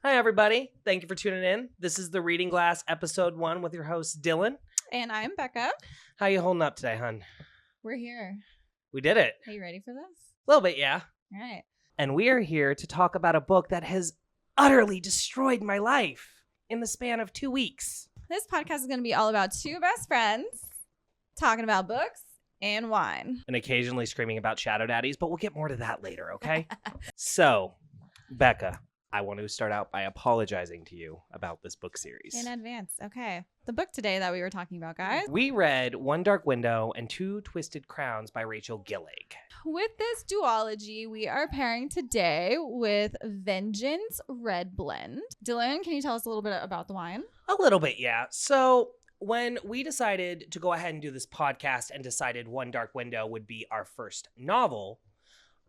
Hi, everybody. Thank you for tuning in. This is the Reading Glass episode 1 with your host, Dylan. And I'm Bekka. How you holding up today, hun? We're here. We did it. Are you ready for this? A little bit, yeah. All right. And we are here to talk about a book that has utterly destroyed my life in the span of 2 weeks. This podcast is going to be all about two best friends talking about books and wine. And occasionally screaming about shadow daddies, but we'll get more to that later, okay? So, Bekka, I want to start out by apologizing to you about this book series. In advance. Okay. The book today that we were talking about, guys. We read One Dark Window and Two Twisted Crowns by Rachel Gillig. With this duology, we are pairing today with Vengeance Red Blend. Dylan, can you tell us a little bit about the wine? A little bit, yeah. So when we decided to go ahead and do this podcast and decided One Dark Window would be our first novel,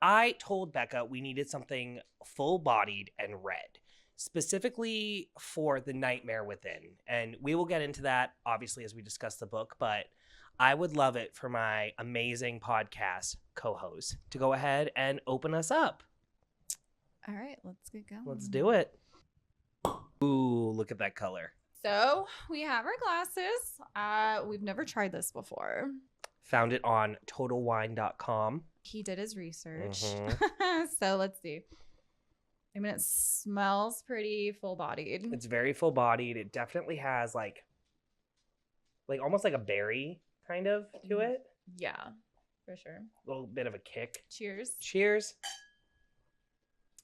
I told Bekka we needed something full-bodied and red, specifically for The Nightmare Within. And we will get into that, obviously, as we discuss the book, but I would love it for my amazing podcast co-host to go ahead and open us up. All right, let's get going. Let's do it. Ooh, look at that color. So we have our glasses. We've never tried this before. Found it on TotalWine.com. He did his research. So let's see. I mean, it smells pretty full-bodied. It's very full-bodied. It definitely has like almost like a berry kind of to it. Yeah, for sure. A little bit of a kick. Cheers. Cheers.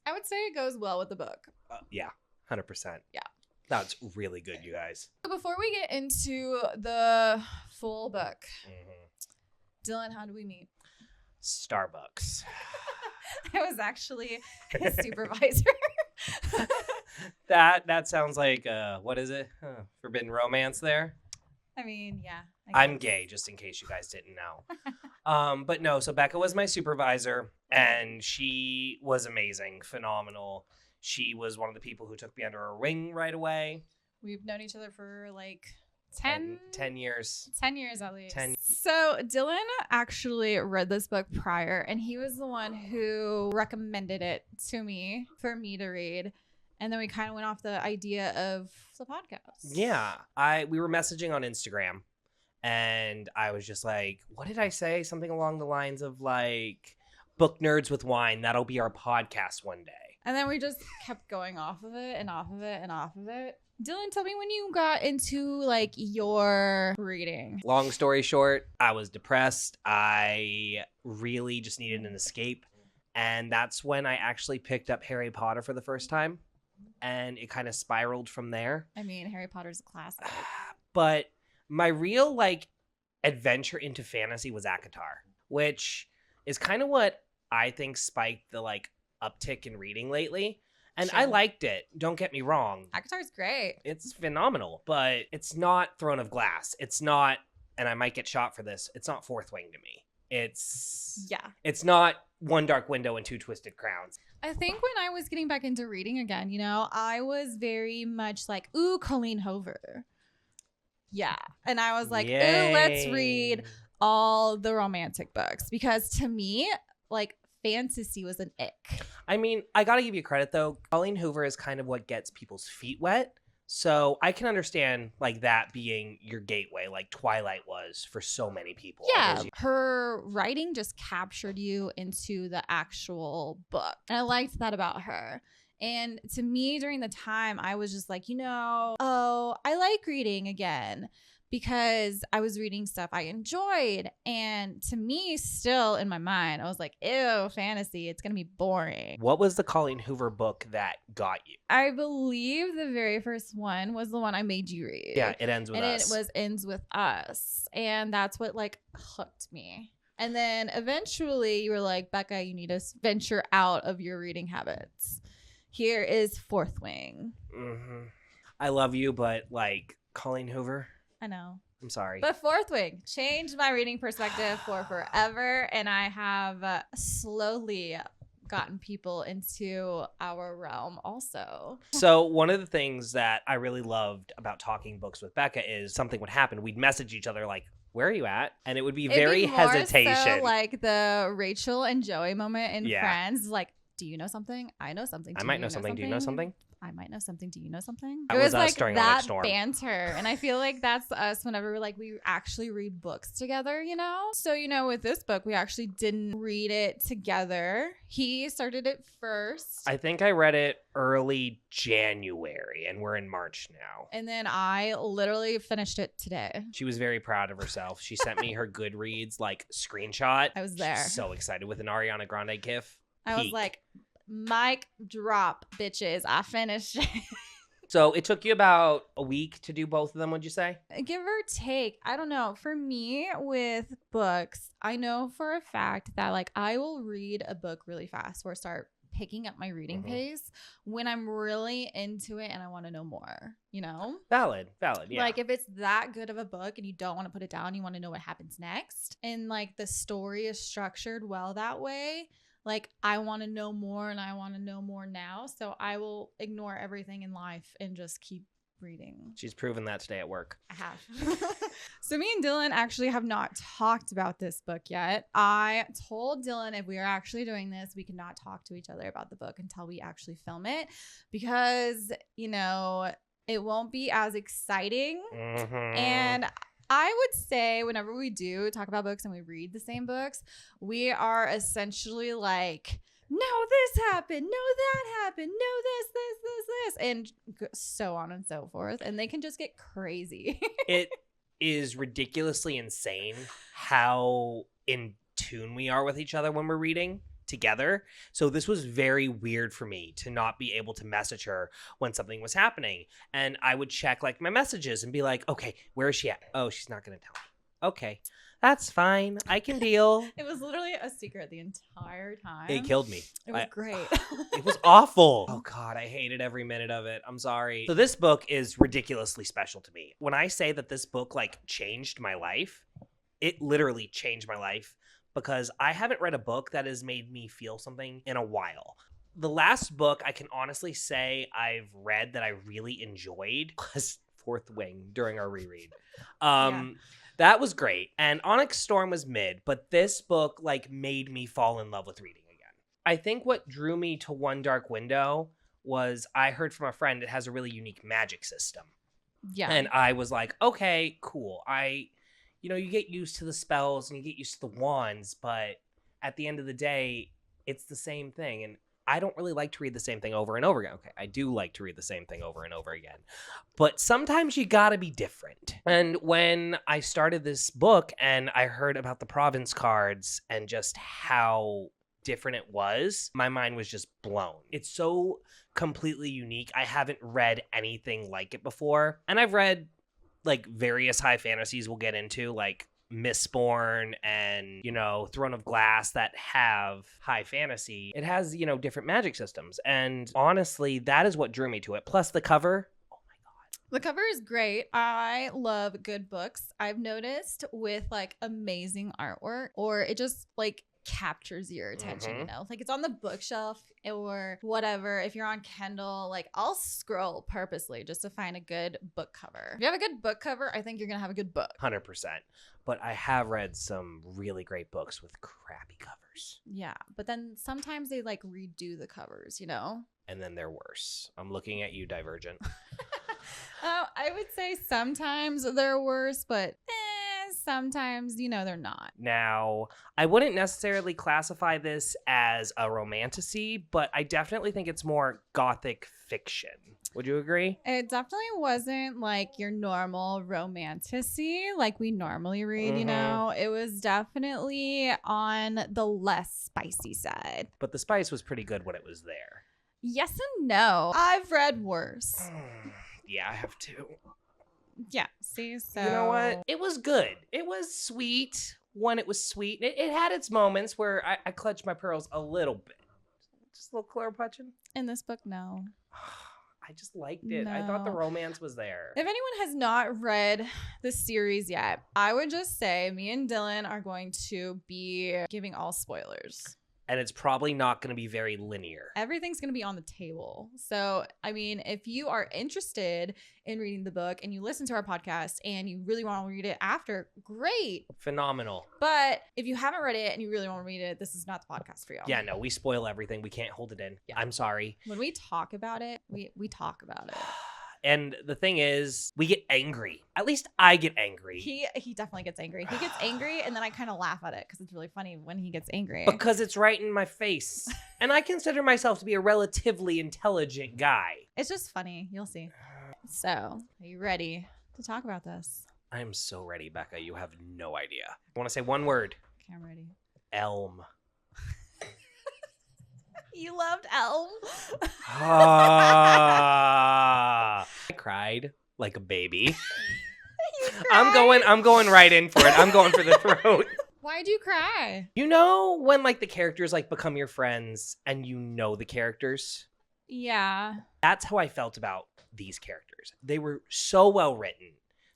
I would say it goes well with the book. Yeah, 100%. Yeah. That's really good, you guys. So before we get into the full book, Dylan, how do we meet? Starbucks. I was actually his supervisor. That sounds like, what is it? Forbidden romance there? I mean, yeah. I'm gay, just in case you guys didn't know. But no, so Bekka was my supervisor, and she was amazing, phenomenal. She was one of the people who took me under her wing right away. We've known each other for like 10 years. 10 years at least. 10. So Dylan actually read this book prior, and he was the one who recommended it to me for me to read. And then we kind of went off the idea of the podcast. Yeah. We were messaging on Instagram, and I was just like, what did I say? Something along the lines of like, book nerds with wine. That'll be our podcast one day. And then we just kept going off of it and off of it and off of it. Dylan, tell me when you got into like your reading. Long story short, I was depressed. I really just needed an escape. And that's when I actually picked up Harry Potter for the first time. And it kind of spiraled from there. I mean, Harry Potter's a classic. But my real like adventure into fantasy was ACOTAR, which is kind of what I think spiked the like uptick in reading lately. And Sure. I liked it. Don't get me wrong. ACOTAR's great. It's phenomenal, but it's not Throne of Glass. It's not, and I might get shot for this, it's not Fourth Wing to me. It's not One Dark Window and Two Twisted Crowns. I think when I was getting back into reading again, I was very much like, ooh, Colleen Hoover. Yeah. And I was like, ooh, let's read all the romantic books. Because to me, like, fantasy was an ick. I mean, I gotta give you credit though. Colleen Hoover is kind of what gets people's feet wet. So I can understand like that being your gateway, like Twilight was for so many people. Yeah, her writing just captured you into the actual book. And I liked that about her. And to me, during the time, I was just like, I like reading again. Because I was reading stuff I enjoyed. And to me, still in my mind, I was like, ew, fantasy. It's going to be boring. What was the Colleen Hoover book that got you? I believe the very first one was the one I made you read. Yeah, It Ends With Us. And it was Ends With Us. And that's what like hooked me. And then eventually you were like, Bekka, you need to venture out of your reading habits. Here is Fourth Wing. Mm-hmm. I love you, but like Colleen Hoover. I know. I'm sorry. But Fourth Wing changed my reading perspective for forever. And I have slowly gotten people into our realm also. So one of the things that I really loved about talking books with Bekka is something would happen. We'd message each other like, where are you at? And it would be very hesitation. So like the Rachel and Joey moment in Yeah. Friends. Like, do you know something? I know something. I might know something. Do you know something? I might know something. Do you know something? That It was was us like during Onyx that Storm. banter. And I feel like that's us whenever we actually read books together, you know? So, you know, with this book, we actually didn't read it together. He started it first. I think I read it early January, and we're in March now. And then I literally finished it today. She was very proud of herself. She sent me her Goodreads like screenshot. I was there. She's so excited with an Ariana Grande gif. I was Peak. like, mic drop, bitches. I finished it. So it took you about a week to do both of them, would you say? Give or take. I don't know. For me, with books, I know for a fact that like I will read a book really fast or start picking up my reading pace when I'm really into it and I want to know more, you know? Valid, yeah. Like if it's that good of a book and you don't want to put it down, you want to know what happens next. And like the story is structured well that way. Like I want to know more and I want to know more now. So I will ignore everything in life and just keep reading. She's proven that today at work. I have. So me and Dylan actually have not talked about this book yet. I told Dylan if we are actually doing this, we cannot talk to each other about the book until we actually film it because, you know, it won't be as exciting. And I would say whenever we do talk about books and we read the same books, we are essentially like, no, this happened. No, that happened. No, this, and so on and so forth. And they can just get crazy. It is ridiculously insane how in tune we are with each other when we're reading together. So this was very weird for me to not be able to message her when something was happening. And I would check like my messages and be like, okay, where is she at? Oh, she's not going to tell me. Okay, that's fine. I can deal. It was literally a secret the entire time. It killed me. It was great. It was awful. Oh God, I hated every minute of it. I'm sorry. So this book is ridiculously special to me. When I say that this book like changed my life, it literally changed my life because I haven't read a book that has made me feel something in a while. The last book I can honestly say I've read that I really enjoyed was Fourth Wing during our reread. That was great. And Onyx Storm was mid, but this book like made me fall in love with reading again. I think what drew me to One Dark Window was I heard from a friend it has a really unique magic system. Yeah. And I was like, okay, cool. You get used to the spells and you get used to the wands, but at the end of the day, it's the same thing. And I don't really like to read the same thing over and over again. Okay, I do like to read the same thing over and over again. But sometimes you gotta be different. And when I started this book and I heard about the province cards and just how different it was, my mind was just blown. It's so completely unique. I haven't read anything like it before. And I've read like various high fantasies we'll get into, like Mistborn and, Throne of Glass that have high fantasy. It has, different magic systems. And honestly, that is what drew me to it. Plus the cover. Oh my God. The cover is great. I love good books. I've noticed with like amazing artwork or it just like captures your attention, like it's on the bookshelf or whatever. If you're on Kindle, like I'll scroll purposely just to find a good book cover. If you have a good book cover, I think you're gonna have a good book. 100%. But I have read some really great books with crappy covers. Yeah, but then sometimes they like redo the covers, And then they're worse. I'm looking at you, Divergent. I would say sometimes they're worse, but sometimes, they're not. Now, I wouldn't necessarily classify this as a romantasy, but I definitely think it's more gothic fiction. Would you agree? It definitely wasn't like your normal romantasy like we normally read, It was definitely on the less spicy side. But the spice was pretty good when it was there. Yes and no. I've read worse. Yeah, I have too. Yeah, see, so... You know what? It was good. It was sweet when it was sweet. It had its moments where I clutched my pearls a little bit. Just a little Claire Putchin. In this book, no. I just liked it. No. I thought the romance was there. If anyone has not read the series yet, I would just say me and Dylan are going to be giving all spoilers. and it's probably not going to be very linear. Everything's going to be on the table. So, I mean, if you are interested in reading the book and you listen to our podcast and you really want to read it after, great. Phenomenal. But if you haven't read it and you really want to read it, this is not the podcast for you. Yeah, no, we spoil everything. We can't hold it in. Yeah. I'm sorry. When we talk about it, we talk about it. And the thing is, we get angry. At least I get angry. He definitely gets angry. He gets angry, and then I kind of laugh at it because it's really funny when he gets angry. Because it's right in my face. And I consider myself to be a relatively intelligent guy. It's just funny. You'll see. So, are you ready to talk about this? I'm so ready, Bekka. You have no idea. I want to say one word. Okay, I'm ready. Elm. You loved Elm? I cried like a baby. I'm going right in for it. I'm going for the throat. Why'd you cry? You know when like the characters like become your friends and you know the characters? Yeah. That's how I felt about these characters. They were so well written.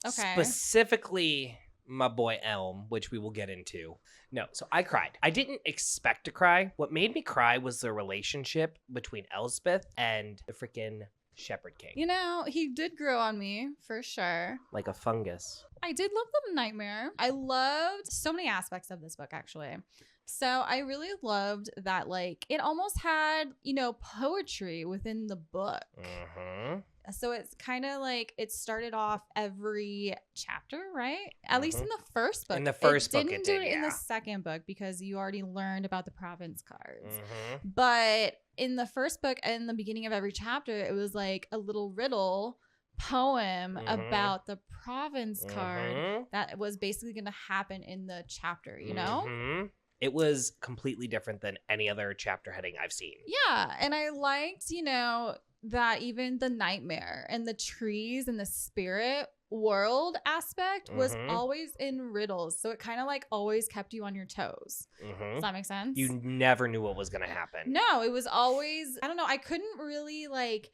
Okay. Specifically my boy Elm, which we will get into. No, so I cried. I didn't expect to cry. What made me cry was the relationship between Elspeth and the freaking Shepherd King. You know, he did grow on me, for sure. Like a fungus. I did love the nightmare. I loved so many aspects of this book, actually. So I really loved that, like, it almost had, you know, poetry within the book. Mm-hmm. So it's kind of like it started off every chapter, right? At least in the first book. In the first book, didn't do it in the second book because you already learned about the province cards. Mm-hmm. But in the first book, in the beginning of every chapter, it was like a little riddle poem about the province card that was basically going to happen in the chapter, you know? Mm-hmm. It was completely different than any other chapter heading I've seen. Yeah, and I liked, you know, that even the nightmare and the trees and the spirit world aspect was always in riddles. So it kind of like always kept you on your toes. Does that make sense? You never knew what was going to happen. No, it was always, I don't know, I couldn't really like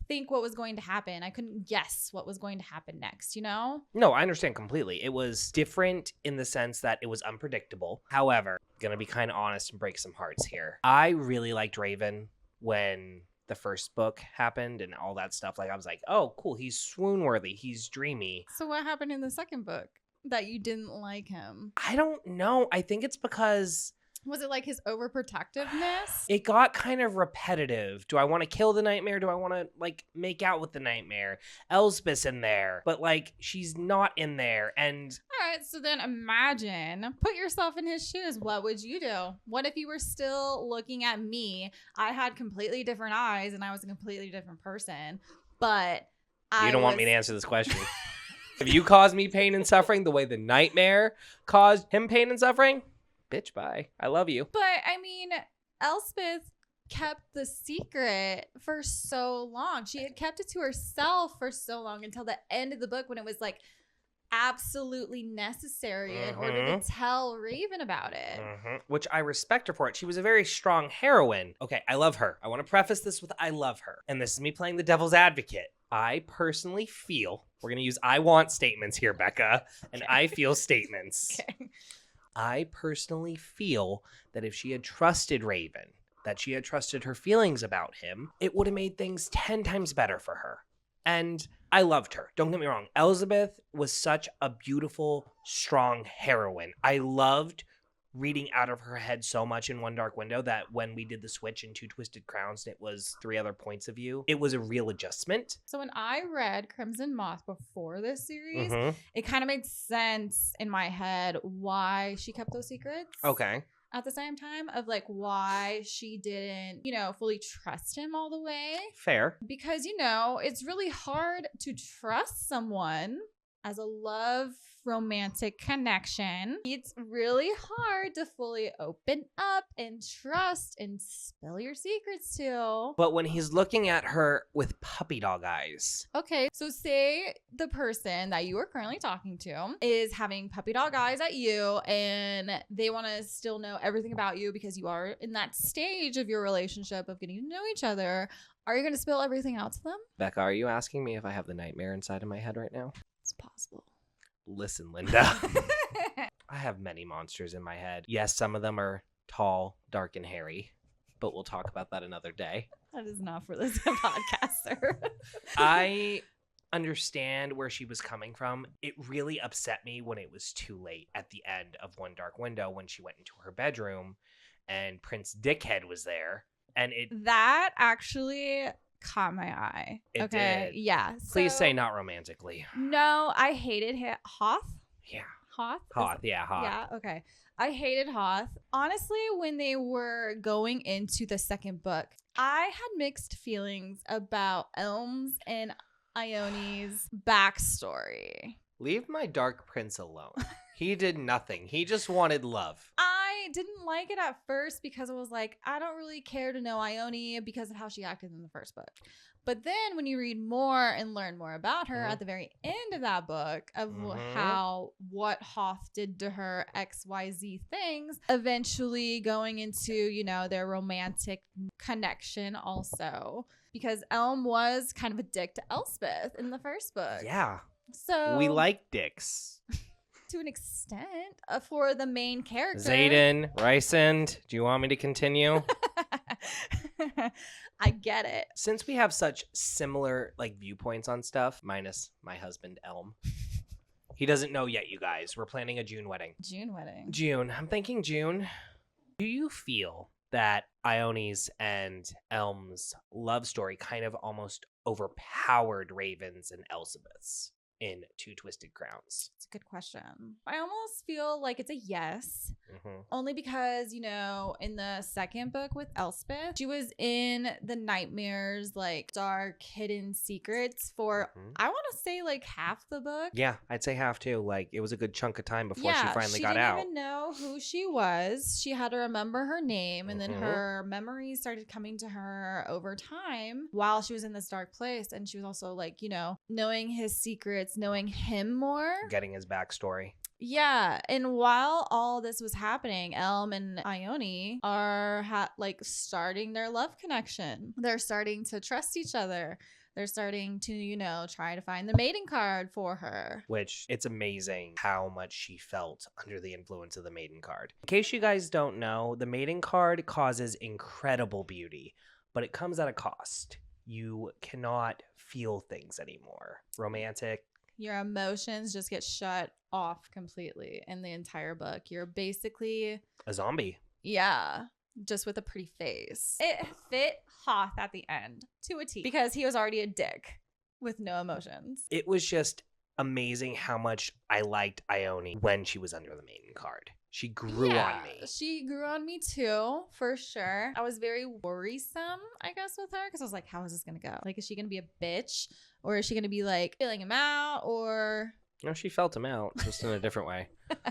think what was going to happen. I couldn't guess what was going to happen next, you know? No, I understand completely. It was different in the sense that it was unpredictable. However, gonna be kind of honest and break some hearts here. I really liked Raven when the first book happened and all that stuff. Like I was like, oh, cool. He's swoon worthy. He's dreamy. So what happened in the second book that you didn't like him? I don't know. I think it's because... Was it like his overprotectiveness? It got kind of repetitive. Do I want to kill the nightmare? Do I want to like make out with the nightmare? Elspeth's in there, but like she's not in there. And all right, so then imagine, put yourself in his shoes. What would you do? What if you were still looking at me? I had completely different eyes and I was a completely different person, but you don't want me to answer this question. If you caused me pain and suffering the way the nightmare caused him pain and suffering, bitch, bye. I love you. But I mean, Elspeth kept the secret for so long. She had kept it to herself for so long until the end of the book when it was like absolutely necessary in order to tell Raven about it. Which I respect her for it. She was a very strong heroine. Okay, I love her. I want to preface this with I love her. And this is me playing the devil's advocate. I personally feel, we're going to use I want statements here, Bekka, and I feel statements. Okay. I personally feel that if she had trusted Raven, that she had trusted her feelings about him, it would have made things 10 times better for her. And I loved her. Don't get me wrong. Elspeth was such a beautiful, strong heroine. I loved reading out of her head so much in One Dark Window that when we did the switch in Two Twisted Crowns, it was 3 other points of view. It was a real adjustment. So when I read Crimson Moth before this series, it kind of made sense in my head why she kept those secrets. Okay. At the same time of like why she didn't, you know, fully trust him all the way. Fair. Because, you know, it's really hard to trust someone as a love romantic connection. It's really hard to fully open up and trust and spill your secrets to. But when he's looking at her with puppy dog eyes. Okay, so say the person that you are currently talking to is having puppy dog eyes at you and they want to still know everything about you because you are in that stage of your relationship of getting to know each other. Are you going to spill everything out to them? Bekka, are you asking me if I have the nightmare inside of my head right now? It's possible. Listen, Linda. I have many monsters in my head. Yes, some of them are tall, dark, and hairy, but we'll talk about that another day. That is not for this podcaster. I understand where she was coming from. It really upset me when it was too late at the end of One Dark Window when she went into her bedroom and Prince Dickhead was there. And that actually caught my eye. It okay. did. Yeah. Please so- say not romantically. No, I hated Hoth. Yeah. Hoth? Hoth. Yeah, Hoth. Yeah, okay. I hated Hoth. Honestly, when they were going into the second book, I had mixed feelings about Elm's and Ione's backstory. Leave my Dark Prince alone. He did nothing. He just wanted love. I didn't like it at first because it was like, I don't really care to know Ione because of how she acted in the first book. But then when you read more and learn more about her at the very end of that book of what Hoth did to her XYZ things, eventually going into, you know, their romantic connection also. Because Elm was kind of a dick to Elspeth in the first book. Yeah. So We like dicks. to an extent for the main character. Xaden, Rysand, do you want me to continue? I get it. Since we have such similar viewpoints on stuff, minus my husband Elm. He doesn't know yet, you guys. We're planning a June wedding. June wedding. June. I'm thinking June. Do you feel that Ione's and Elm's love story kind of almost overpowered Raven's and Elspeth's in Two Twisted Crowns? It's a good question. I almost feel like it's a yes. Only because, you know, in the second book with Elspeth, she was in the nightmares, like dark hidden secrets for, I want to say like half the book. Yeah, I'd say half too. Like it was a good chunk of time before she finally got out. She didn't even know who she was. She had to remember her name, and then her memories started coming to her over time while she was in this dark place. And she was also like, you know, knowing his secrets, knowing him more, getting his backstory. Yeah, and while all this was happening, Elm and Ione are starting their love connection. They're starting to trust each other. They're starting to, you know, try to find the maiden card for her. Which, it's amazing how much she felt under the influence of the maiden card. In case you guys don't know, the maiden card causes incredible beauty, but it comes at a cost. You cannot feel things anymore. Romantic. Your emotions just get shut off completely in the entire book. You're basically a zombie. Yeah, just with a pretty face. It fit Hoth at the end to a T because he was already a dick with no emotions. It was just amazing how much I liked Ione when she was under the maiden card. She grew on me. She grew on me too, for sure. I was very worrisome, I guess, with her because I was like, how is this going to go? Like, is she going to be a bitch? Or is she going to be like feeling him out? Or no, she felt him out, just in a different way.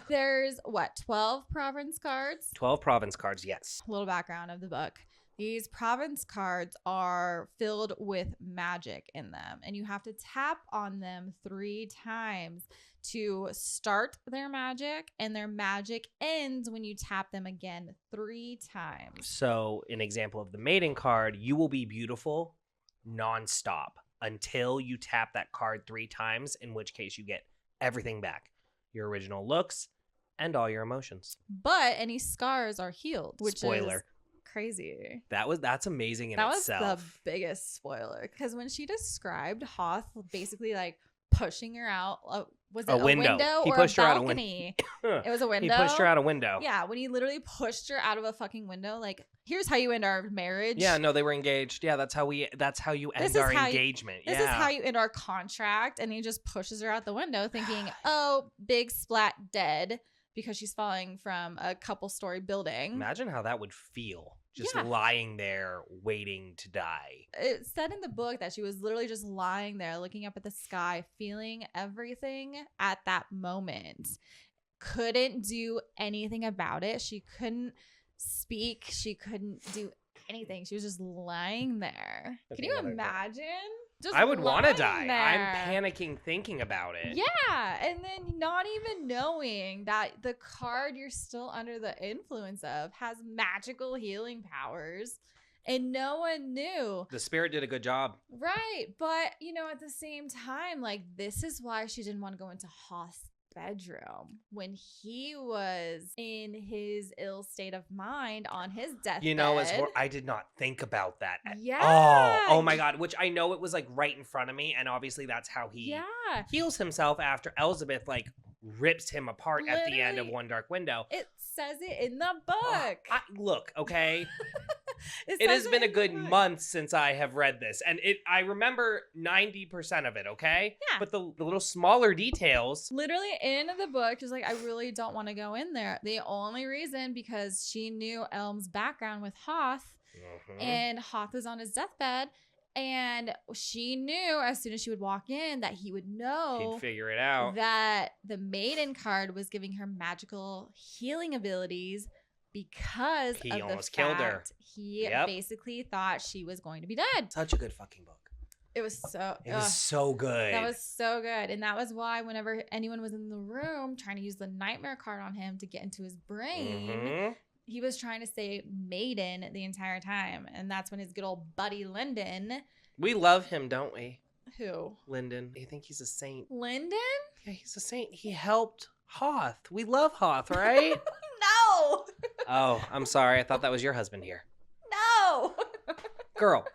There's 12 province cards? 12 province cards, yes. A little background of the book. These province cards are filled with magic in them, and you have to tap on them 3 times to start their magic, and their magic ends when you tap them again 3 times. So, an example of the maiden card, you will be beautiful nonstop until you tap that card 3 times, in which case you get everything back. Your original looks and all your emotions. But any scars are healed, which Spoiler. Is crazy. That's amazing in itself. That was the biggest spoiler, because when she described Hoth basically like pushing her out, was it a window he or pushed a her balcony? It was a window. He pushed her out a window. Yeah, when he literally pushed her out of a fucking window, like, here's how you end our marriage. Yeah, no, they were engaged. Yeah, that's how you end our engagement. This is how you end our contract. And he just pushes her out the window thinking, oh, big splat dead, because she's falling from a couple-story building. Imagine how that would feel. Just lying there waiting to die. It said in the book that she was literally just lying there looking up at the sky, feeling everything at that moment. Couldn't do anything about it. She couldn't speak. She couldn't do anything. She was just lying there. Can you imagine? Just I would want to die. there. I'm panicking thinking about it. Yeah, and then not even knowing that the card you're still under the influence of has magical healing powers, and no one knew. The spirit did a good job. Right, but, you know, at the same time, like, this is why she didn't want to go into Hoth's bedroom when he was in his ill state of mind on his deathbed. You know, I did not think about that at Yeah. all. Oh my God. Which I know it was like right in front of me. And obviously that's how he heals himself after Elizabeth like rips him apart at the end of One Dark Window. It says it in the book. Look, okay. It has been a good month since I have read this, and I remember 90% of it, okay? Yeah. But the little smaller details. Literally in the book, she's like, I really don't want to go in there. The only reason, because she knew Elm's background with Hoth, and Hoth was on his deathbed, and she knew as soon as she would walk in that he would know. He'd figure it out. That the Maiden card was giving her magical healing abilities. Because he of the almost fact killed her. He basically thought she was going to be dead. Such a good fucking book. It was so good. That was so good. And that was why whenever anyone was in the room trying to use the nightmare card on him to get into his brain, he was trying to say Maiden the entire time. And that's when his good old buddy Lyndon. We love him, don't we? Who? Lyndon. I think he's a saint. Lyndon? Yeah, he's a saint. He helped Hoth. We love Hoth, right? No. Oh, I'm sorry. I thought that was your husband here. No. Girl.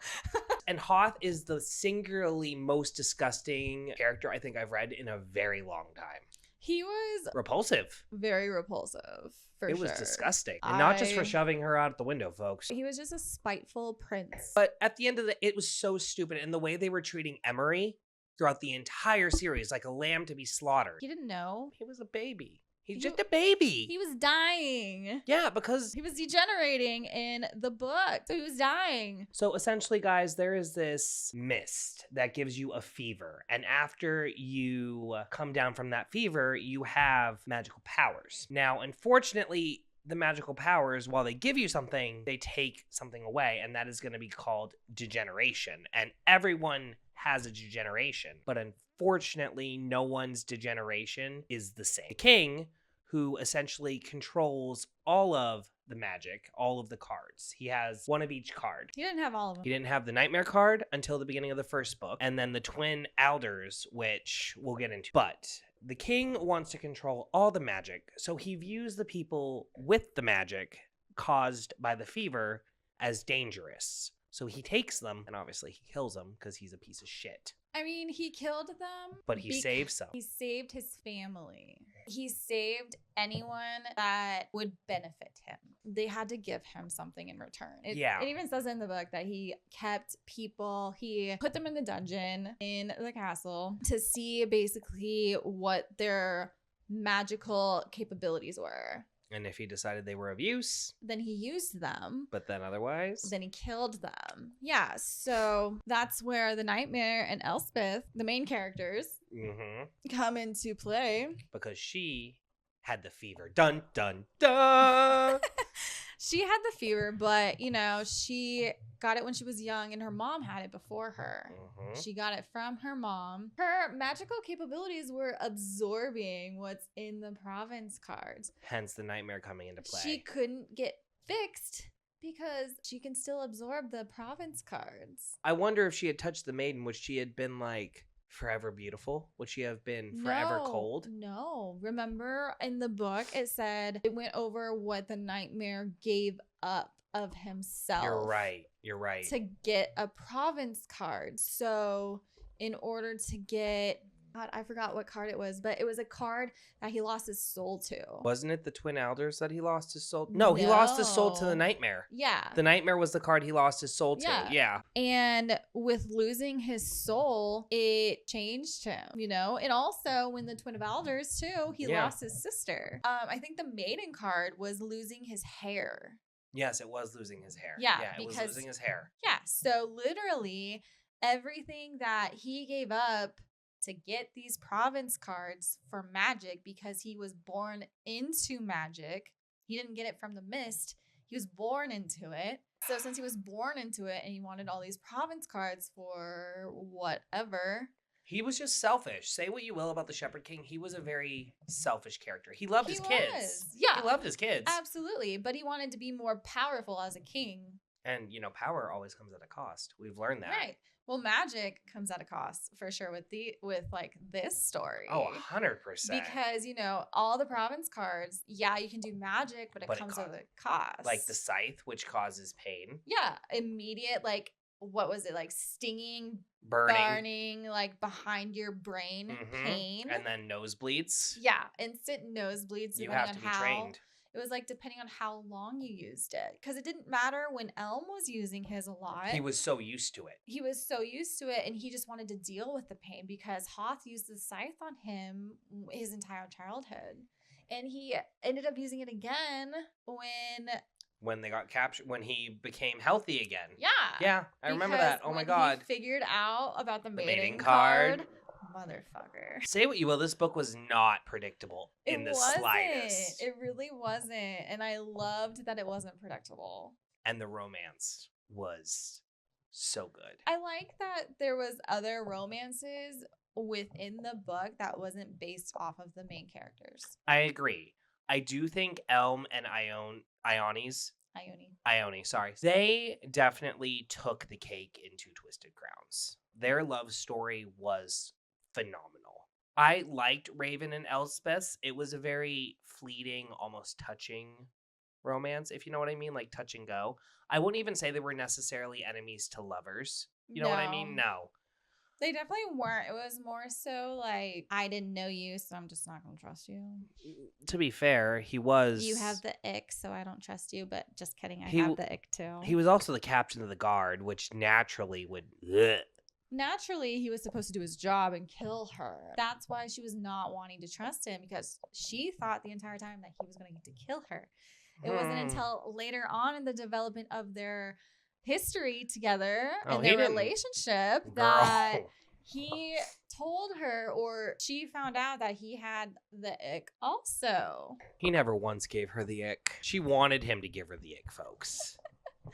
And Hoth is the singularly most disgusting character I think I've read in a very long time. He was repulsive. Very repulsive, for sure. It was disgusting. And not just for shoving her out the window, folks. He was just a spiteful prince. But at the end of it was so stupid. And the way they were treating Emery throughout the entire series, like a lamb to be slaughtered. He didn't know. He was a baby. He's just a baby. He was dying. Yeah, because he was degenerating in the book. So he was dying. So essentially, guys, there is this mist that gives you a fever. And after you come down from that fever, you have magical powers. Now, unfortunately, the magical powers, while they give you something, they take something away. And that is going to be called degeneration. And everyone has a degeneration. But unfortunately, no one's degeneration is the same. The king, who essentially controls all of the magic, all of the cards. He has one of each card. He didn't have all of them. He didn't have the Nightmare card until the beginning of the first book, and then the Twin Alders, which we'll get into. But the king wants to control all the magic, so he views the people with the magic caused by the fever as dangerous. So he takes them, and obviously he kills them because he's a piece of shit. I mean, he killed them. But he saved some. He saved his family. He saved anyone that would benefit him. They had to give him something in return. It even says in the book that he kept people, he put them in the dungeon in the castle to see basically what their magical capabilities were. And if he decided they were of use, then he used them. But then otherwise, then he killed them. Yeah, so that's where the Nightmare and Elspeth, the main characters, come into play. Because she had the fever. Dun, dun, dun! She had the fever, but, you know, she got it when she was young and her mom had it before her. She got it from her mom. Her magical capabilities were absorbing what's in the province cards. Hence the nightmare coming into play. She couldn't get fixed because she can still absorb the province cards. I wonder if she had touched the maiden, would she have been like forever beautiful? Would she have been forever cold? No. Remember in the book it said it went over what the nightmare gave up of himself. You're right. To get a province card. So in order to get, God, I forgot what card it was, but it was a card that he lost his soul to. Wasn't it the Twin Alders that he lost his soul to? No, he lost his soul to the Nightmare. Yeah. The Nightmare was the card he lost his soul to. Yeah. And with losing his soul, it changed him, you know? And also when the Twin of Alders too, he lost his sister. I think the Maiden card was losing his hair. Yes, it was losing his hair. Yeah, it was losing his hair. Yeah, so literally everything that he gave up to get these province cards for magic, because he was born into magic. He didn't get it from the mist. He was born into it. So since he was born into it and he wanted all these province cards for whatever, he was just selfish. Say what you will about the Shepherd King. He was a very selfish character. He loved his kids. Yeah. He loved his kids. Absolutely. But he wanted to be more powerful as a king. And, you know, power always comes at a cost. We've learned that. Right. Well, magic comes at a cost for sure with like this story. Oh, 100%. Because, all the province cards, yeah, you can do magic, but it comes with a cost. Like the scythe, which causes pain. Yeah, immediate, like, what was it? Like stinging, burning, like behind your brain, pain. And then nosebleeds. Yeah, instant nosebleeds. You have to be trained. It was like depending on how long you used it. Because it didn't matter when Elm was using his a lot. He was so used to it. And he just wanted to deal with the pain because Hoth used the scythe on him his entire childhood. And he ended up using it again when they got captured, when he became healthy again. Yeah. Yeah, I remember that. Oh my God. He figured out about the mating card. Motherfucker. Say what you will, this book was not predictable in the slightest. It really wasn't. And I loved that it wasn't predictable. And the romance was so good. I like that there was other romances within the book that wasn't based off of the main characters. I agree. I do think Elm and Ione, sorry. They definitely took the cake into Twisted Crowns. Their love story was phenomenal. I liked Raven and Elspeth. It was a very fleeting, almost touching romance, if you know what I mean, like touch and go. I wouldn't even say they were necessarily enemies to lovers. You know what I mean? No. They definitely weren't. It was more so like, I didn't know you, so I'm just not going to trust you. To be fair, he was... You have the ick, so I don't trust you, but just kidding, I have the ick too. He was also the captain of the guard, which naturally would... Naturally, he was supposed to do his job and kill her. That's why she was not wanting to trust him, because she thought the entire time that he was going to get to kill her. It wasn't until later on in the development of their history together and their relationship that he told her, or she found out that he had the ick also. He never once gave her the ick. She wanted him to give her the ick, folks.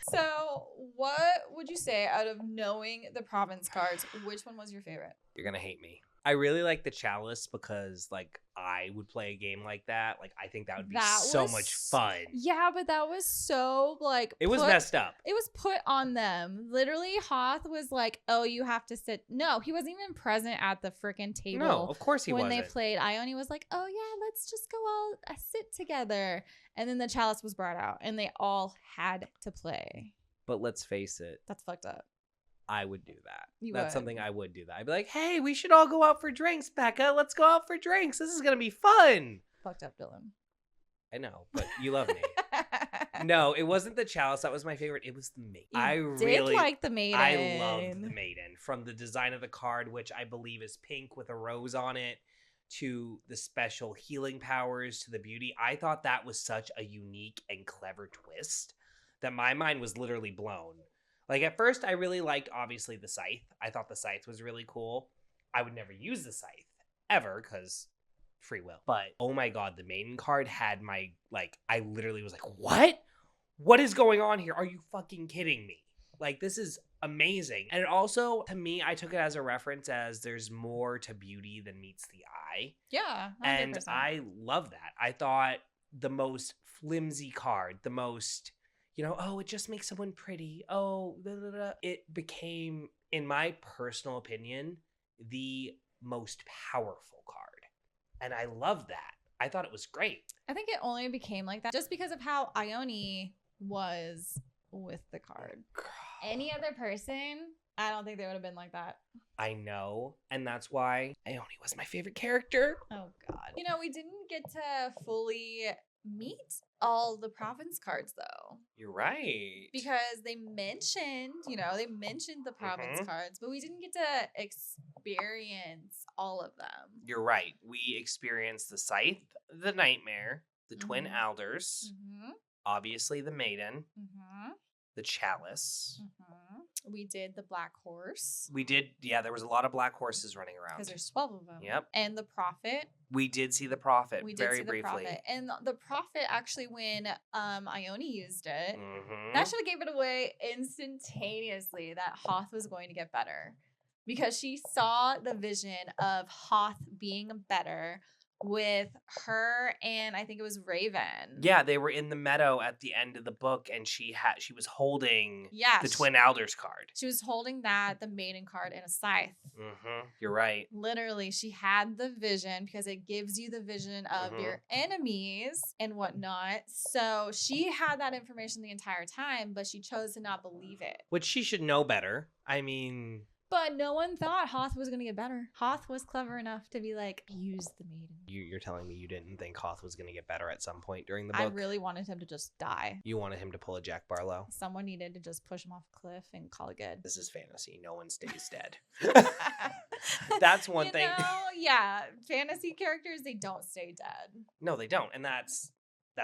So what would you say, out of knowing the province cards, which one was your favorite? You're gonna hate me. I really like the Chalice because, like, I would play a game like that. Like, I think that would be so much fun. Yeah, but that was so, like... It was messed up. It was put on them. Literally, Hoth was like, oh, you have to sit... No, he wasn't even present at the freaking table. No, of course he wasn't. When they played, Ione was like, oh, yeah, let's just go all sit together. And then the Chalice was brought out, and they all had to play. But let's face it. That's fucked up. I would do that. That's would. Something I would do that. I'd be like, hey, we should all go out for drinks, Bekka. Let's go out for drinks. This is going to be fun. Fucked up, Dylan. I know, but you love me. No, it wasn't the Chalice. That was my favorite. It was the Maiden. I really like the Maiden. I loved the Maiden. From the design of the card, which I believe is pink with a rose on it, to the special healing powers, to the beauty. I thought that was such a unique and clever twist that my mind was literally blown. Like, at first, I really liked, obviously, the Scythe. I thought the Scythe was really cool. I would never use the Scythe, ever, because free will. But, oh my God, the Maiden card had my, like, I literally was like, what? What is going on here? Are you fucking kidding me? Like, this is amazing. And it also, to me, I took it as a reference as there's more to beauty than meets the eye. Yeah, 100%. And I love that. I thought the most flimsy card, the most... oh, it just makes someone pretty. Oh, blah, blah, blah. It became, in my personal opinion, the most powerful card. And I love that. I thought it was great. I think it only became like that just because of how Ione was with the card. Any other person, I don't think they would have been like that. I know. And that's why Ione was my favorite character. Oh, God. We didn't get to fully meet all the province cards, though. You're right. Because they mentioned the province cards, but we didn't get to experience all of them. You're right. We experienced the Scythe, the Nightmare, the Twin Alders, obviously the Maiden, the Chalice. We did the Black Horse. We did, yeah, there was a lot of black horses running around. Because there's 12 of them. Yep. And the Prophet. We did see the Prophet Very briefly. Prophet. And the Prophet, actually, when Ione used it, that should have gave it away instantaneously that Hoth was going to get better. Because she saw the vision of Hoth being better with her and I think it was Raven. Yeah, they were in the meadow at the end of the book, and she was holding the Twin Elders card. She was holding that, the Maiden card, and a scythe. You're right. Literally, she had the vision because it gives you the vision of your enemies and whatnot. So she had that information the entire time, but she chose to not believe it. Which she should know better. I mean... But no one thought Hoth was going to get better. Hoth was clever enough to be like, use the maiden. You're telling me you didn't think Hoth was going to get better at some point during the book? I really wanted him to just die. You wanted him to pull a Jack Barlow? Someone needed to just push him off a cliff and call it good. This is fantasy. No one stays dead. That's one thing. Yeah. Fantasy characters, they don't stay dead. No, they don't. And that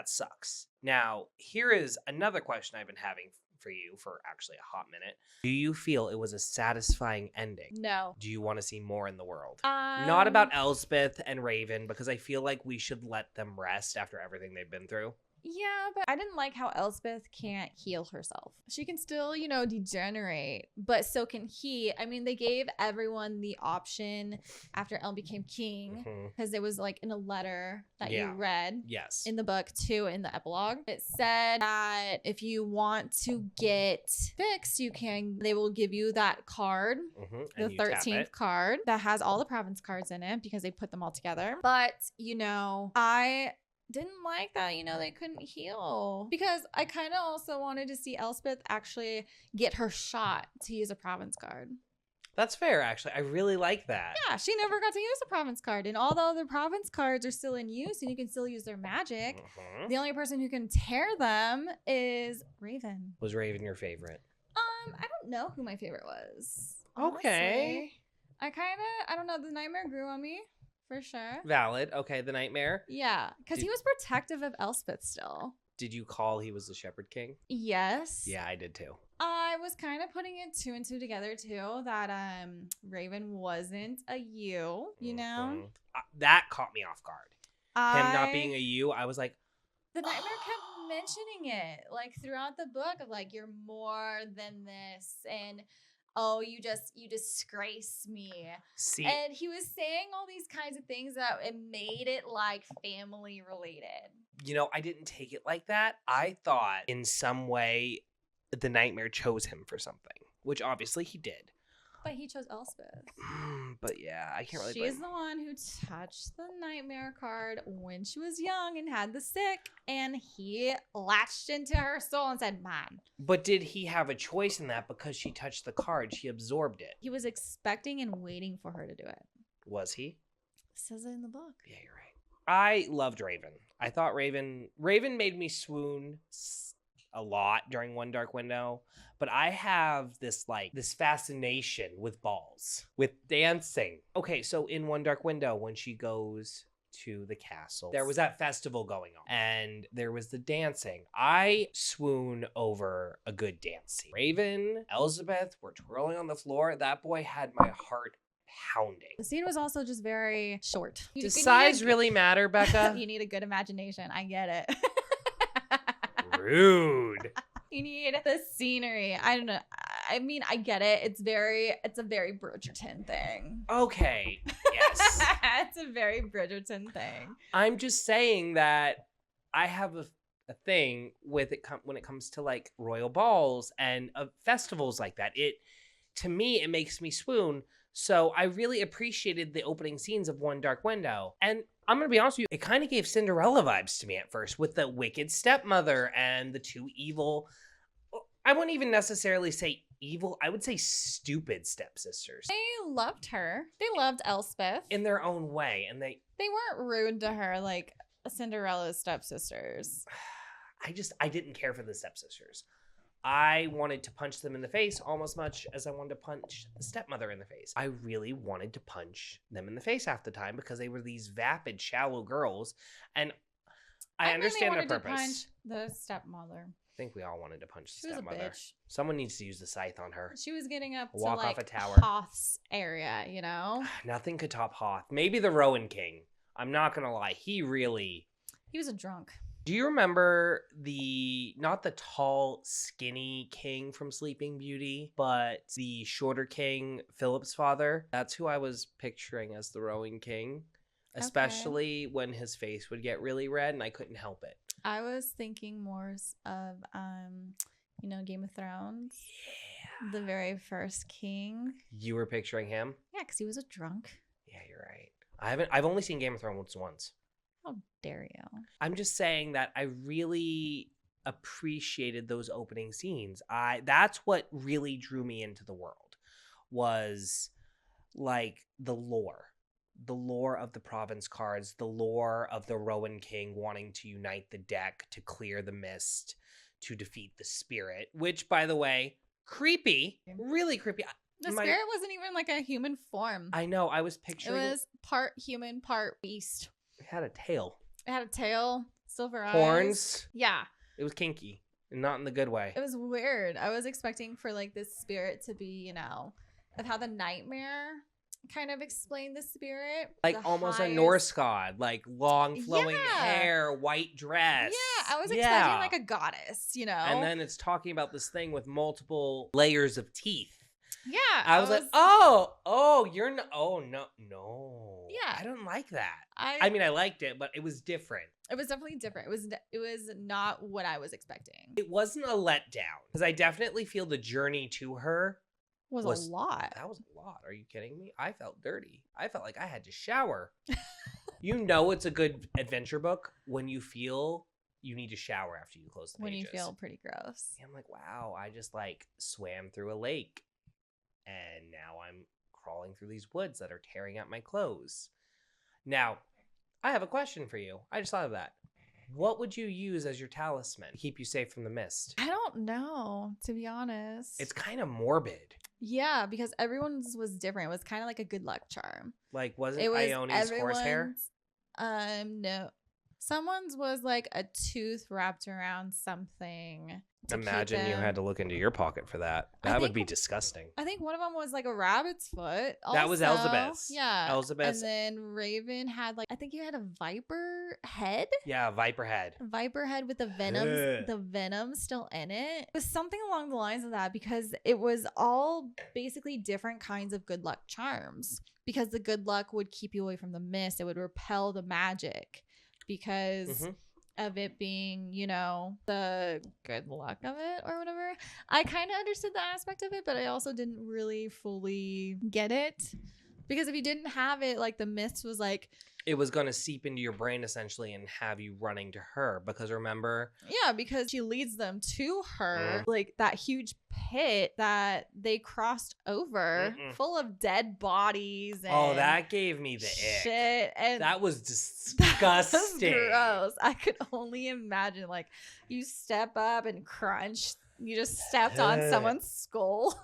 sucks. Now, here is another question I've been having for you for actually a hot minute. Do you feel it was a satisfying ending? No. Do you want to see more in the world? Not about Elspeth and Raven, because I feel like we should let them rest after everything they've been through. Yeah, but I didn't like how Elspeth can't heal herself. She can still, degenerate, but so can he. I mean, they gave everyone the option after El became king, because it was like in a letter that you read in the book too, in the epilogue. It said that if you want to get fixed, they will give you that card, the 13th card that has all the province cards in it because they put them all together. But, I didn't like that, they couldn't heal. Because I kind of also wanted to see Elspeth actually get her shot to use a province card. That's fair, actually. I really like that. Yeah, she never got to use a province card. And all the other province cards are still in use and you can still use their magic. The only person who can tear them is Raven. Was Raven your favorite? I don't know who my favorite was. Okay. Honestly. I don't know. The nightmare grew on me. For sure. Valid. Okay, the nightmare. Yeah, because he was protective of Elspeth still. Did you call he was the Shepherd King? Yes. Yeah, I did too. I was kind of putting it 2 and 2 together too, that Raven wasn't a you, That caught me off guard. Him not being a you, I was like... The nightmare kept mentioning it, like, throughout the book, of like, you're more than this, and... oh, you disgrace me. See? And he was saying all these kinds of things that it made it like family related. I didn't take it like that. I thought in some way the nightmare chose him for something, which obviously he did. But he chose Elspeth. But yeah, I can't really She's the one who touched the nightmare card when she was young and had the sick, and he latched into her soul and said, mine. But did he have a choice in that? Because she touched the card, she absorbed it. He was expecting and waiting for her to do it. Was he? It says it in the book. Yeah, you're right. I loved Raven. I thought Raven made me swoon a lot during One Dark Window. But I have this fascination with balls, with dancing. Okay, so in One Dark Window, when she goes to the castle, there was that festival going on, and there was the dancing. I swoon over a good dance scene. Raven, Elizabeth were twirling on the floor. That boy had my heart pounding. The scene was also just very short. Does size really matter, Bekka? You need a good imagination. I get it. Rude. You need the scenery. I don't know. I mean, I get it. It's a very Bridgerton thing. Okay. Yes. It's a very Bridgerton thing. I'm just saying that I have a thing with it when it comes to like royal balls and festivals like that. To me, it makes me swoon. So I really appreciated the opening scenes of One Dark Window. And I'm going to be honest with you, it kind of gave Cinderella vibes to me at first with the wicked stepmother and the two evil, I wouldn't even necessarily say evil, I would say stupid stepsisters. They loved her. They loved Elspeth. In their own way. And they weren't rude to her like Cinderella's stepsisters. I didn't care for the stepsisters. I wanted to punch them in the face almost much as I wanted to punch the stepmother in the face. I really wanted to punch them in the face half the time because they were these vapid, shallow girls. And I understand their purpose. To punch the stepmother. I think we all wanted to punch the She was a stepmother. bitch. Someone needs to use the scythe on her. She was getting up Walk to off a tower. Hoth's area, Nothing could top Hoth. Maybe the Rowan King. I'm not going to lie. He was a drunk. Do you remember not the tall, skinny king from Sleeping Beauty, but the shorter king, Philip's father? That's who I was picturing as the Rowan King. especially when his face would get really red and I couldn't help it. I was thinking more of, Game of Thrones. Yeah. The very first king. You were picturing him? Yeah, because he was a drunk. Yeah, you're right. I've only seen Game of Thrones once. How dare you? I'm just saying that I really appreciated those opening scenes. That's what really drew me into the world, was like the lore of the province cards, the lore of the Rowan King wanting to unite the deck to clear the mist to defeat the spirit, which, by the way, creepy, really creepy. The spirit wasn't even like a human form. I know. I was picturing it was part human, part beast. It had a tail. Silver eyes. Horns. Yeah. It was kinky, not in the good way. It was weird. I was expecting for like this spirit to be, of how the nightmare kind of explained the spirit. Like almost a Norse god, like long flowing hair, white dress. Yeah, I was expecting like a goddess, And then it's talking about this thing with multiple layers of teeth. Yeah. I was like, oh, you're not, oh, no. Yeah. I don't like that. I mean, I liked it, but it was different. It was definitely different. It was not what I was expecting. It wasn't a letdown, because I definitely feel the journey to her was a lot. That was a lot. Are you kidding me? I felt dirty. I felt like I had to shower. It's a good adventure book when you feel you need to shower after you close the pages. When you feel pretty gross. Yeah, I'm like, wow, I just like swam through a lake. And now I'm crawling through these woods that are tearing at my clothes. Now, I have a question for you. I just thought of that. What would you use as your talisman to keep you safe from the mist? I don't know, to be honest. It's kind of morbid. Yeah, because everyone's was different. It was kind of like a good luck charm. Like, wasn't Ione's horsehair? No. Someone's was like a tooth wrapped around something. Imagine you had to look into your pocket for that. That would be disgusting. I think one of them was like a rabbit's foot. Also. That was Elizabeth's. Yeah. Elizabeth's. And then Raven had I think he had a viper head. Yeah, viper head. Viper head with the venom still in it. It was something along the lines of that, because it was all basically different kinds of good luck charms. Because the good luck would keep you away from the mist. It would repel the magic. Because of it being, the good luck of it or whatever. I kind of understood the aspect of it, but I also didn't really fully get it. Because if you didn't have it, the mist was it was going to seep into your brain essentially and have you running to her, because remember? Yeah, because she leads them to her, that huge pit that they crossed over full of dead bodies. And that gave me the shit. Ick. And that was disgusting. That was gross. I could only imagine, you step up and crunch. You just stepped on someone's skull.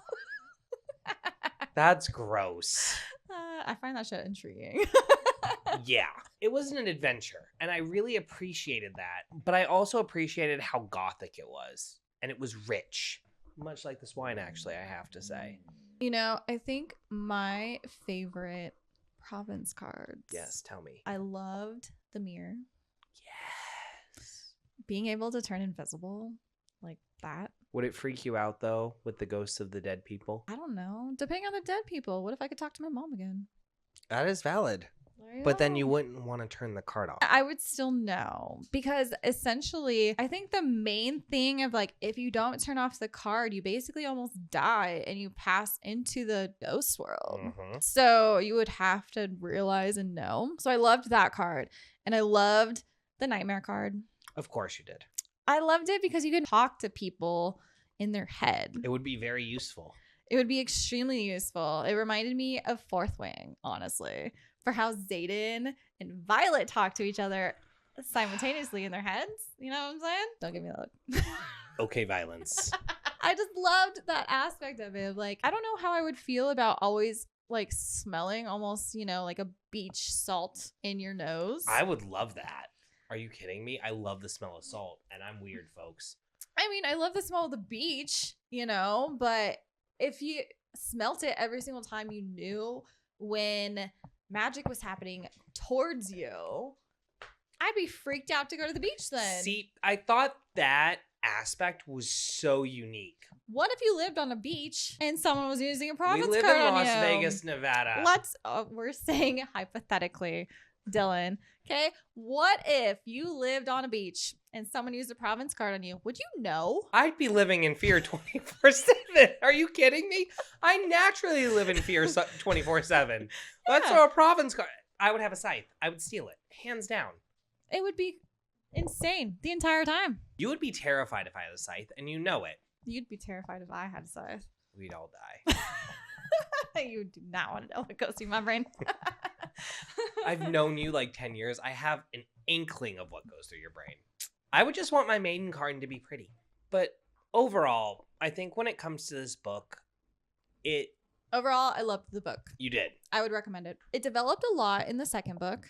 That's gross. I find that shit intriguing. Yeah, it wasn't an adventure, and I really appreciated that. But I also appreciated how gothic it was, and it was rich, much like this wine, actually, I have to say. I think my favorite province cards. Yes, tell me. I loved the mirror. Yes. Being able to turn invisible like that. Would it freak you out, though, with the ghosts of the dead people? I don't know. Depending on the dead people. What if I could talk to my mom again? That is valid. But then you wouldn't want to turn the card off. I would still know, because essentially I think the main thing of if you don't turn off the card, you basically almost die and you pass into the ghost world. So you would have to realize and know. So I loved that card, and I loved the nightmare card. Of course you did. I loved it because you could talk to people in their head. It would be very useful. It would be extremely useful. It reminded me of Fourth Wing, honestly, for how Xaden and Violet talk to each other simultaneously in their heads. You know what I'm saying? Don't give me a look. Okay, violence. I just loved that aspect of it. I don't know how I would feel about always smelling almost, like a beach salt in your nose. I would love that. Are you kidding me? I love the smell of salt, and I'm weird, folks. I mean, I love the smell of the beach, but if you smelt it every single time you knew when magic was happening towards you, I'd be freaked out to go to the beach then. See, I thought that aspect was so unique. What if you lived on a beach and someone was using a province card on you? We live in Las Vegas, Nevada. We're saying hypothetically Dylan. Okay. What if you lived on a beach and someone used a province card on you? Would you know? I'd be living in fear 24/7. Are you kidding me? I naturally live in fear 24/7. Let's throw a province card. I would have a scythe. I would steal it. Hands down. It would be insane the entire time. You would be terrified if I had a scythe, and you know it. You'd be terrified if I had a scythe. We'd all die. You do not want to know what goes through my brain. I've known you like 10 years. I have an inkling of what goes through your brain. I would just want my maiden card to be pretty. But overall, I think when it comes to this book, Overall, I loved the book. You did. I would recommend it. It developed a lot in the second book,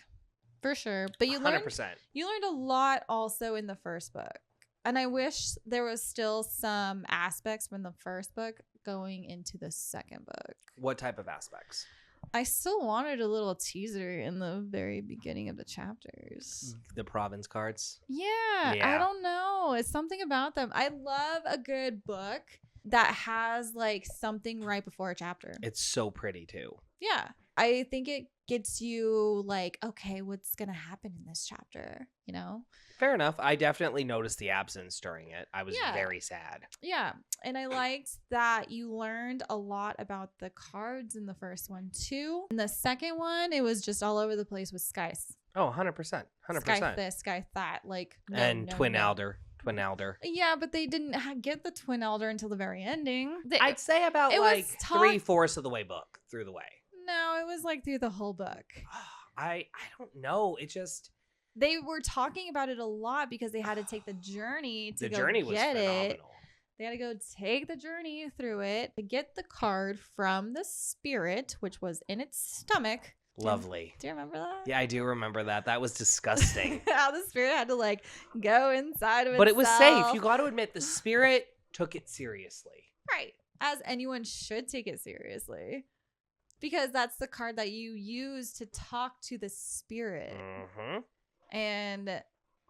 for sure. But you 100%. learned a lot also in the first book. And I wish there was still some aspects from the first book going into the second book. What type of aspects? I still wanted a little teaser in the very beginning of the chapters. The province cards? Yeah. I don't know. It's something about them. I love a good book that has like something right before a chapter. It's so pretty too. Yeah. I think it gets you like, okay, what's going to happen in this chapter? You know? Fair enough. I definitely noticed the absence during it. I was very sad. Yeah. And I liked that you learned a lot about the cards in the first one too. In the second one, it was just all over the place with skies. Oh, 100%. 100%. Sky this, sky that. Like, Twin Elder. Twin Elder. Yeah, but they didn't get the Twin Elder until the very ending. I'd say about like 3/4 of the way through the way. No, it was like through the whole book. I don't know. It just... They were talking about it a lot because they had to take the journey to the journey was phenomenal. They had to go take the journey through it to get the card from the spirit, which was in its stomach. Lovely. Do you remember that? Yeah, I do remember that. That was disgusting. How the spirit had to like go inside of it. But it was safe. You got to admit, the spirit took it seriously. Right. As anyone should take it seriously. Because that's the card that you use to talk to the spirit. Mm-hmm. And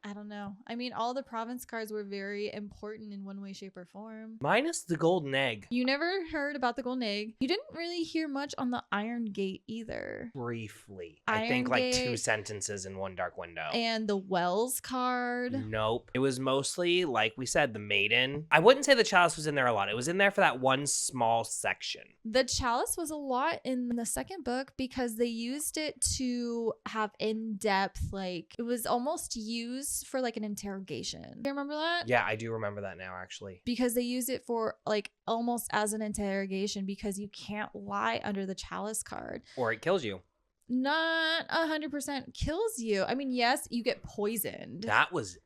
I don't know. I mean, all the province cards were very important in one way, shape, or form. Minus the golden egg. You never heard about the golden egg. You didn't really hear much on the Iron Gate either. Briefly. Iron I think like Gate 2 sentences in One Dark Window. And the Wells card. Nope. It was mostly, like we said, the maiden. I wouldn't say the chalice was in there a lot. It was in there for that one small section. The chalice was a lot in the second book because they used it to have in-depth, like, it was almost used for like an interrogation. You remember that? Yeah, I do remember that now, actually. Because they use it for like almost as an interrogation because you can't lie under the chalice card. Or it kills you. Not 100% kills you. I mean, yes, you get poisoned. That was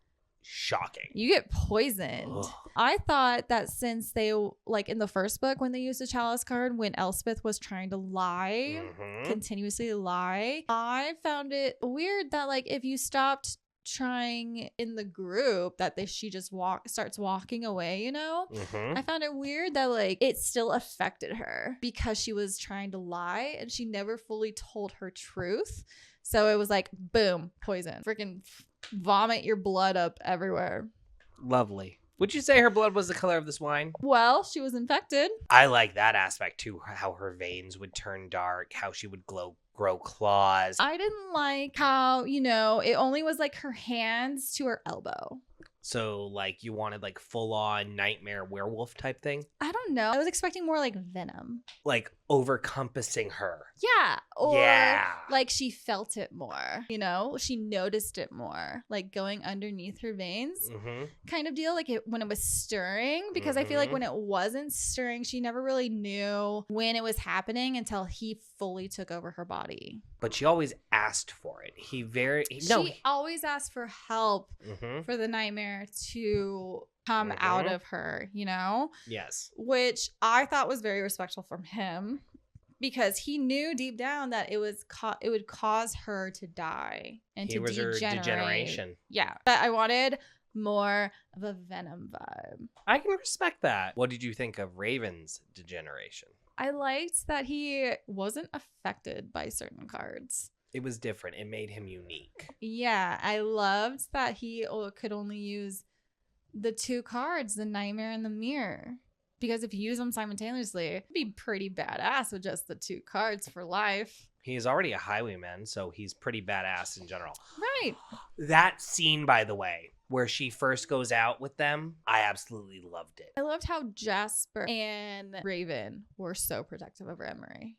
shocking. You get poisoned. Ugh. I thought that since they, like in the first book, when they used the chalice card, when Elspeth was trying to lie, continuously lie, I found it weird that like if you stopped trying in the group that she just starts walking away, you know? I found it weird that like it still affected her because she was trying to lie and she never fully told her truth. So it was like, boom, poison. Freaking vomit your blood up everywhere. Lovely. Would you say her blood was the color of this wine? Well, she was infected. I like that aspect too, how her veins would turn dark, how she would grow claws. I didn't like how, you know, it only was like her hands to her elbow. So like you wanted like full on nightmare werewolf type thing? I don't know. I was expecting more like venom. Like overcompassing her. Yeah. Or yeah. like she felt it more, you know, she noticed it more, like going underneath her veins kind of deal, like when it was stirring, because I feel like when it wasn't stirring, she never really knew when it was happening until he fully took over her body. But she always asked for it. She always asked for help for the nightmare to come out of her, you know? Yes. Which I thought was very respectful from him because he knew deep down that it would cause her to die and to degeneration. Yeah. But I wanted more of a Venom vibe. I can respect that. What did you think of Raven's degeneration? I liked that he wasn't affected by certain cards. It was different. It made him unique. Yeah, I loved that he could only use the 2 cards, the Nightmare and the Mirror. Because if you use them simultaneously, it'd be pretty badass with just the 2 cards for life. He is already a highwayman, so he's pretty badass in general. Right. That scene, by the way, where she first goes out with them, I absolutely loved it. I loved how Jasper and Raven were so protective over Emery.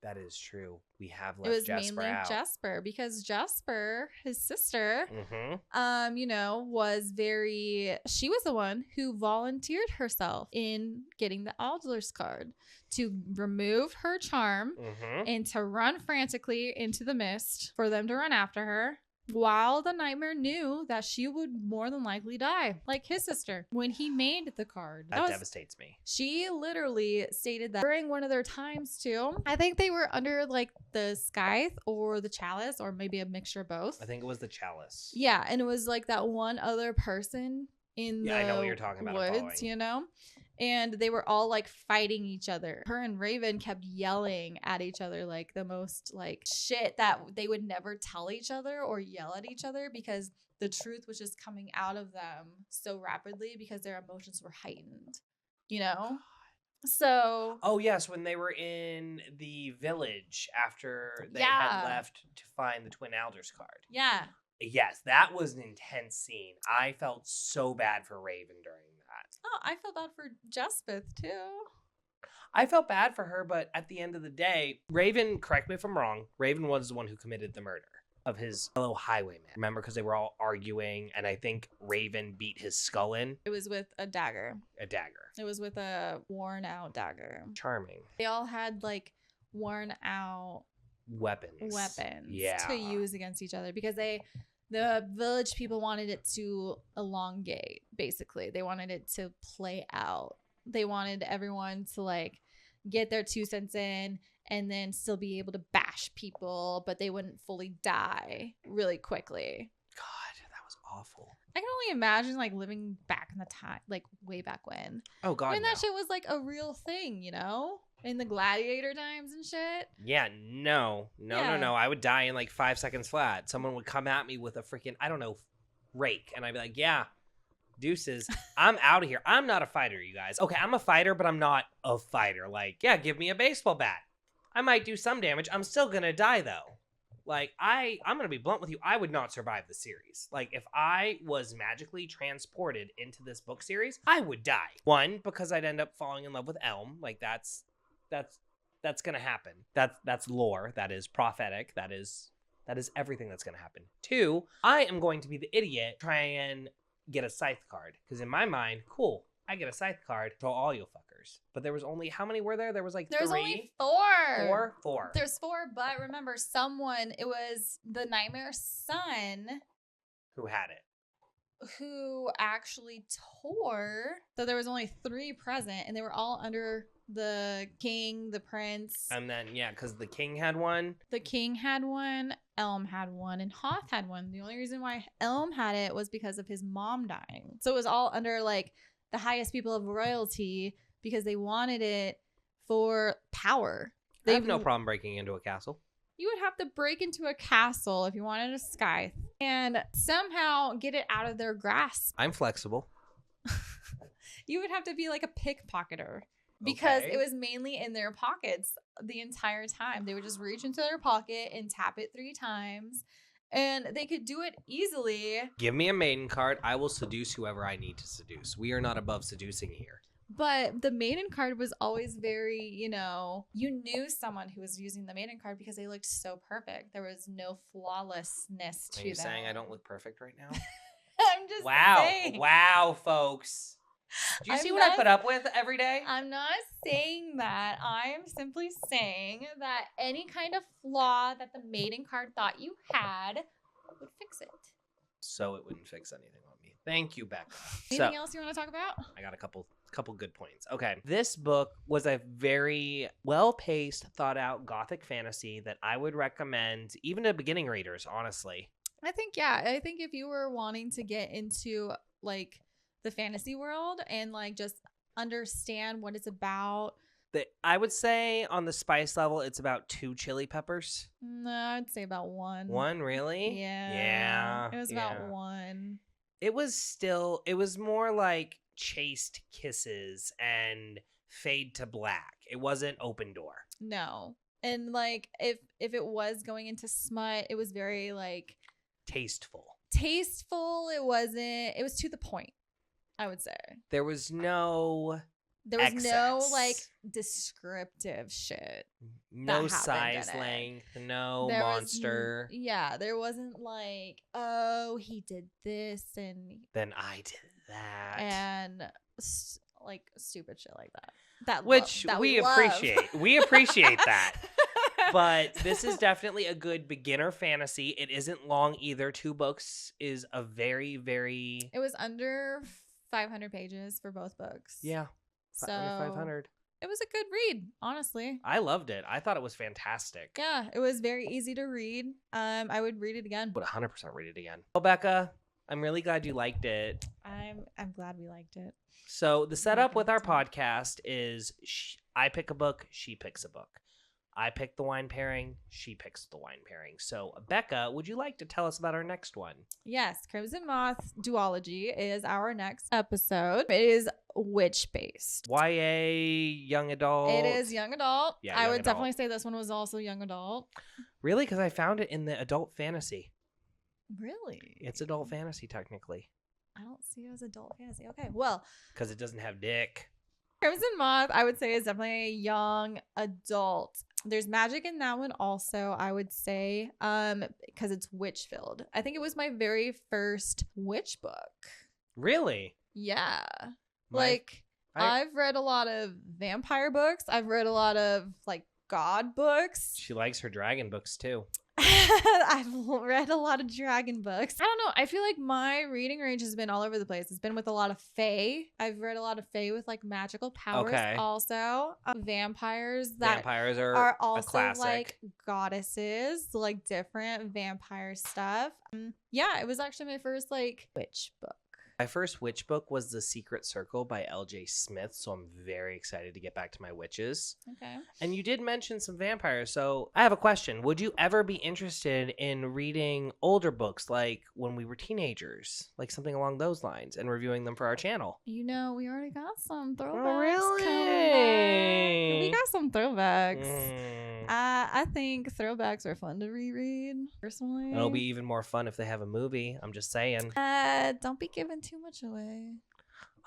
That is true. We have It left was Jasper mainly out. Jasper, because Jasper, his sister, Mm-hmm. she was the one who volunteered herself in getting the Aldler's card to remove her charm Mm-hmm. and to run frantically into the mist for them to run after her, while the nightmare knew that she would more than likely die, like his sister, when he made the card. That devastates me. She literally stated that during one of their times too, I think they were under like the scythe or the chalice, or maybe a mixture of both. I think it was the chalice. Yeah, and it was like that one other person in the I know what you're talking about. woods, and they were all like fighting each other. Her and Raven kept yelling at each other like the most like shit that they would never tell each other or yell at each other, because the truth was just coming out of them so rapidly because their emotions were heightened, So Oh yes, when they were in the village after they had left to find the Twin Elders card. yeah. Yes, that was an intense scene. I felt so bad for Raven during that. Oh, I felt bad for Jespeth too. I felt bad for her, but at the end of the day, Raven, correct me if I'm wrong, Raven was the one who committed the murder of his fellow highwayman. Remember, because they were all arguing, and I think Raven beat his skull in. It was with a dagger. A dagger. It was with a worn out dagger. Charming. They all had like worn out weapons to use against each other, because the village people wanted it to elongate. Basically, they wanted it to play out. They wanted everyone to like get their 2 cents in and then still be able to bash people, but they wouldn't fully die really quickly. God, that was awful. I can only imagine like living back in the time, like way back when. Oh God, when that shit was like a real thing, in the gladiator times and shit. Yeah, no. I would die in like 5 seconds flat. Someone would come at me with a freaking, I don't know, rake, and I'd be like, yeah, deuces, I'm out of here. I'm not a fighter, you guys. Okay, I'm a fighter, but I'm not a fighter. Like, yeah, give me a baseball bat. I might do some damage. I'm still gonna die though. Like, I'm gonna be blunt with you. I would not survive the series. Like, if I was magically transported into this book series, I would die. One, because I'd end up falling in love with Elm. Like, that's gonna happen. That's lore. That is prophetic. That is everything that's gonna happen. Two, I am going to be the idiot try and get a scythe card, because in my mind, cool, I get a scythe card to all you fuckers. But there was only, how many were there? There was like There's 3. only 4. Four. There's 4, but remember, it was the Nightmare's son Who had it? who actually tore. So there was only 3 present, and they were all under the king, the prince. And then, yeah, because the king had one. The king had one, Elm had one, and Hoth had one. The only reason why Elm had it was because of his mom dying. So it was all under like the highest people of royalty, because they wanted it for power. I have no problem breaking into a castle. You would have to break into a castle if you wanted a scythe and somehow get it out of their grasp. I'm flexible. You would have to be like a pickpocketer, because Okay. it was mainly in their pockets the entire time. They would just reach into their pocket and tap it 3 times, and they could do it easily. Give me a maiden card. I will seduce whoever I need to seduce. We are not above seducing here. But the maiden card was always very, you knew someone who was using the maiden card because they looked so perfect. There was no flawlessness to them. Are you saying I don't look perfect right now? I'm just saying. Wow, folks. Do you see what I put up with every day? I'm not saying that. I'm simply saying that any kind of flaw that the maiden card thought you had would fix it. So it wouldn't fix anything on me. Thank you, Becca. Anything else you want to talk about? I got a couple good points. Okay. This book was a very well-paced, thought-out gothic fantasy that I would recommend even to beginning readers, honestly. I think if you were wanting to get into like the fantasy world and like just understand what it's about. I would say on the spice level, it's about 2 chili peppers. No, I'd say about 1. 1, really? Yeah. It was about yeah. 1. It was more like chaste kisses and fade to black. It wasn't open door. No. And like if it was going into smut, it was very like Tasteful. It was to the point, I would say. There was no no like excess. descriptive shit. No that happened in size it. length, no There was monster. there wasn't like, oh, he did this and Then I did that. and like stupid shit like that. Which that we love. appreciate. We appreciate that. But this is definitely a good beginner fantasy. It isn't long either. 2 books is a very, very... It was under 500 pages for both books. Yeah. So 500. it was a good read, honestly. I loved it. I thought it was fantastic. Yeah, it was very easy to read. I would read it again. Would 100% read it again. Well, Becca, I'm really glad you liked it. I'm glad we liked it. So the setup with our podcast is I pick a book, she picks a book. I pick the wine pairing, she picks the wine pairing. So, Becca, would you like to tell us about our next one? Yes, Crimson Moth Duology is our next episode. It is witch-based. YA, young adult. It is young adult. Yeah, I young would adult. definitely say this one was also young adult. Really? Because I found it in the adult fantasy. Really? It's adult fantasy, technically. I don't see it as adult fantasy. Okay, well, Because it doesn't have dick. Crimson Moth, I would say, is definitely a young adult. There's magic in that one also, I would say, because it's witch filled. I think it was my very first witch book. Really? Yeah. I- I've read a lot of vampire books. I've read a lot of like god books. She likes her dragon books, too. I've read a lot of dragon books. I don't know. I feel like my reading range has been all over the place. It's been with a lot of fae. I've read a lot of fae with like magical powers. Okay. Also, vampires that Vampires are are a also classic. like goddesses, like different vampire stuff. Yeah, it was actually my first like witch book. My first witch book was The Secret Circle by L.J. Smith, so I'm very excited to get back to my witches. Okay. And you did mention some vampires, so I have a question. Would you ever be interested in reading older books, like when we were teenagers, like something along those lines, and reviewing them for our channel? You know, we already got some throwbacks. Oh, really? Coming back. We got some throwbacks. Mm. I think throwbacks are fun to reread, personally. It'll be even more fun if they have a movie. I'm just saying. Don't be giving too much away.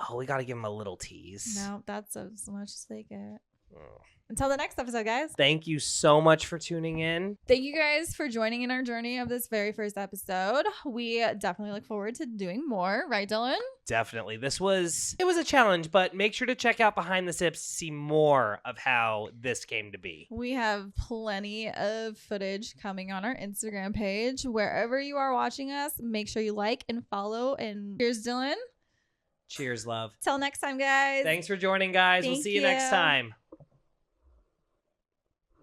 Oh, we got to give them a little tease. No, that's as much as they get. Oh. Until the next episode, guys. Thank you so much for tuning in. Thank you guys for joining in our journey of this very first episode. We definitely look forward to doing more. Right, Dylan? Definitely. It was a challenge, but make sure to check out Behind the Sips to see more of how this came to be. We have plenty of footage coming on our Instagram page. Wherever you are watching us, make sure you like and follow. And cheers, Dylan. Cheers, love. Till next time, guys. Thanks for joining, guys. We'll Thank see you next you. time.